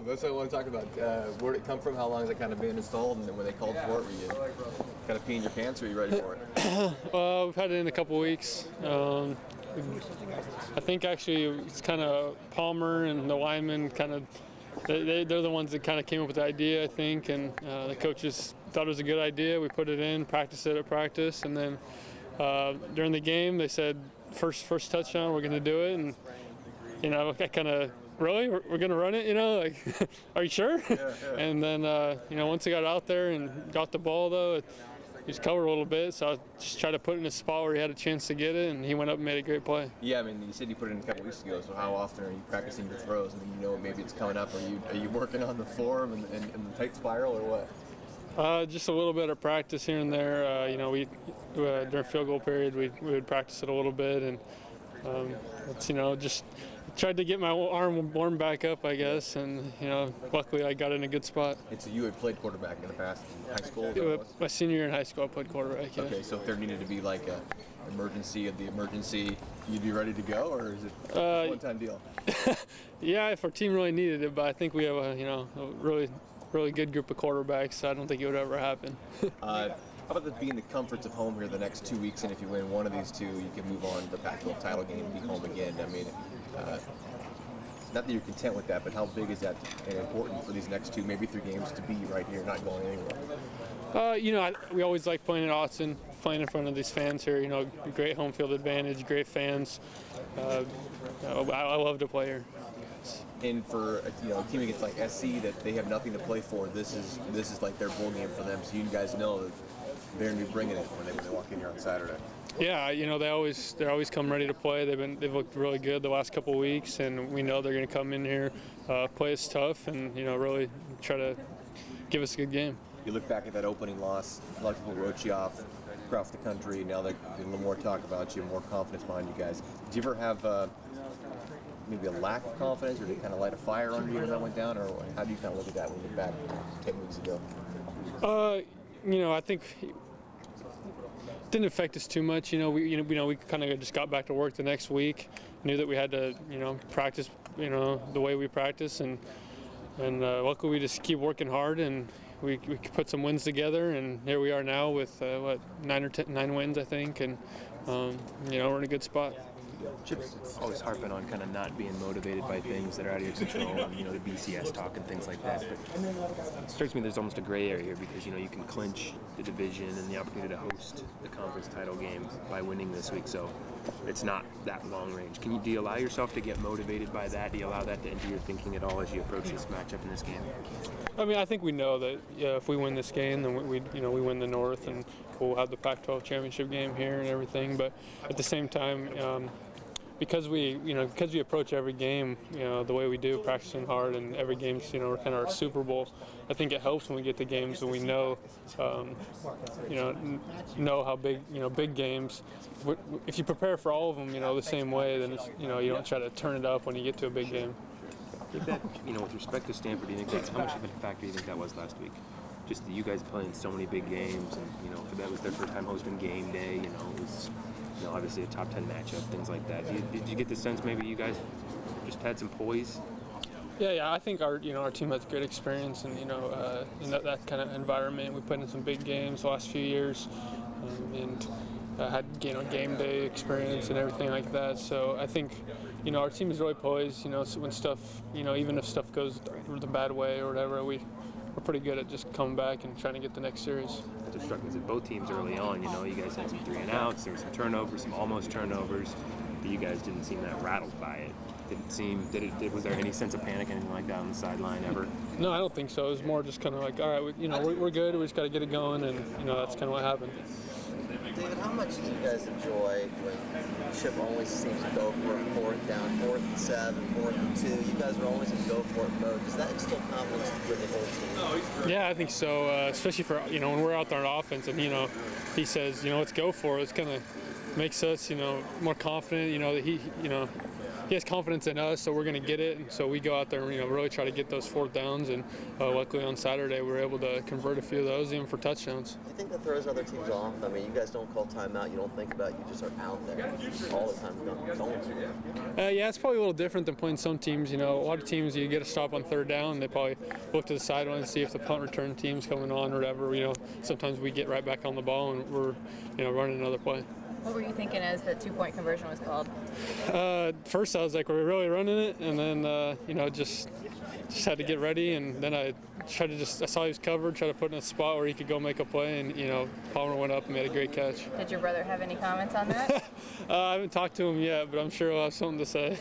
That's what I want to talk about. Where did it come from? How long has it kind of been installed? And then when they called for it, were you kind of peeing your pants, or are you ready for it? We've had it in a couple weeks. I think actually it's kind of Palmer and the linemen kind of, they're the ones that kind of came up with the idea, I think, and the coaches thought it was a good idea. We put it in, practiced it at practice, and then during the game they said first touchdown, we're going to do it, and I kind of, really, we're going to run it, like, are you sure? Yeah. And then once I got out there and got the ball, though, he was covered a little bit, so I just tried to put it in a spot where he had a chance to get it, and he went up and made a great play. Yeah, I mean, you said you put it in a couple weeks ago, so how often are you practicing your throws? I mean, maybe it's coming up. Are you working on the form and the tight spiral, or what? Just a little bit of practice here and there. We during field goal period we would practice it a little bit, and it's just tried to get my arm warmed back up, I guess, and luckily I got in a good spot. And so you had played quarterback in the past in high school? My senior year in high school, I played quarterback. Yeah. Okay, so if there needed to be like a emergency of the emergency, you'd be ready to go, or is it a one-time deal? Yeah, if our team really needed it, but I think we have a really good group of quarterbacks, so I don't think it would ever happen. How about this being the comforts of home here the next 2 weeks, and if you win one of these two, you can move on to the Pac-12 title game and be home again? I mean, not that you're content with that, but how big is that and important for these next two, maybe 3 games, to be right here, not going anywhere? We always like playing at Austin, playing in front of these fans here. Great home field advantage, great fans. I love to play here. And for a team against like SC that they have nothing to play for, this is like their bowl game for them. So you guys know that they're going to be bringing it when they walk in here on Saturday. Yeah, they always come ready to play. They've looked really good the last couple of weeks, and we know they're going to come in here, play us tough, and really try to give us a good game. You look back at that opening loss, a lot of people wrote you off across the country. Now there's a little more talk about you, more confidence behind you guys. Did you ever have maybe a lack of confidence, or did it kind of light a fire under you when that went down, or how do you kind of look at that when you look back 10 weeks ago? I think it didn't affect us too much. We kind of just got back to work the next week. Knew that we had to, practice, the way we practice, and luckily we just keep working hard, and we put some wins together, and here we are now with 9 wins, I think, and we're in a good spot. Chip's always harping on kind of not being motivated by things that are out of your control, and the BCS talk and things like that. But it strikes me there's almost a gray area here because you can clinch the division and the opportunity to host the conference title game by winning this week. So it's not that long range. Do you allow yourself to get motivated by that? Do you allow that to enter your thinking at all as you approach this matchup in this game? I mean, I think we know that if we win this game, then we win the North, and we'll have the Pac-12 championship game here and everything. But at the same time, because we approach every game, the way we do, practicing hard, and every game's, kind of our Super Bowl. I think it helps when we get to games and we know, know how big games. If you prepare for all of them, the same way, then it's, you don't try to turn it up when you get to a big game. With respect to Stanford, do you think how much of a factor do you think that was last week? Just that you guys playing so many big games, and that was their first time hosting game day. It was. Obviously a top 10 matchup, things like that. Did you get the sense maybe you guys just had some poise? Yeah. I think our team has great experience, and in that kind of environment. We played in some big games the last few years, and had game day experience and everything like that. So I think our team is really poised. When stuff even if stuff goes the bad way or whatever, we're pretty good at just coming back and trying to get the next series. It struck me that both teams early on, you guys had some 3 and outs, there were some turnovers, some almost turnovers, but you guys didn't seem that rattled by it. Was there any sense of panic, anything like that on the sideline ever? No, I don't think so. It was more just kind of like, all right, we're good, we just got to get it going, and that's kind of what happened. David, how much do you guys enjoy when Chip always seems to go for a 4th down, 4th and 7, 4th and 2? You guys are always in go for it mode. Does that instill confidence with the whole team? Yeah, I think so. Especially for when we're out there on offense, and he says let's go for it. It's kind of makes us more confident. That he has confidence in us, so we're going to get it. And so we go out there and really try to get those 4th downs. And luckily on Saturday we were able to convert a few of those even for touchdowns. Do you think that throws other teams off? I mean, you guys don't call timeout. You don't think about it. You just are out there all the time going. Yeah, it's probably a little different than playing some teams. A lot of teams you get a stop on 3rd down, they probably look to the sideline and see if the punt return team's coming on or whatever. Sometimes we get right back on the ball and we're running another play. What were you thinking as the 2-point conversion was called? First I was like, we're really running it, and then just had to get ready, and then I saw he was covered, tried to put in a spot where he could go make a play, and Palmer went up and made a great catch. Did your brother have any comments on that? I haven't talked to him yet, but I'm sure he'll have something to say.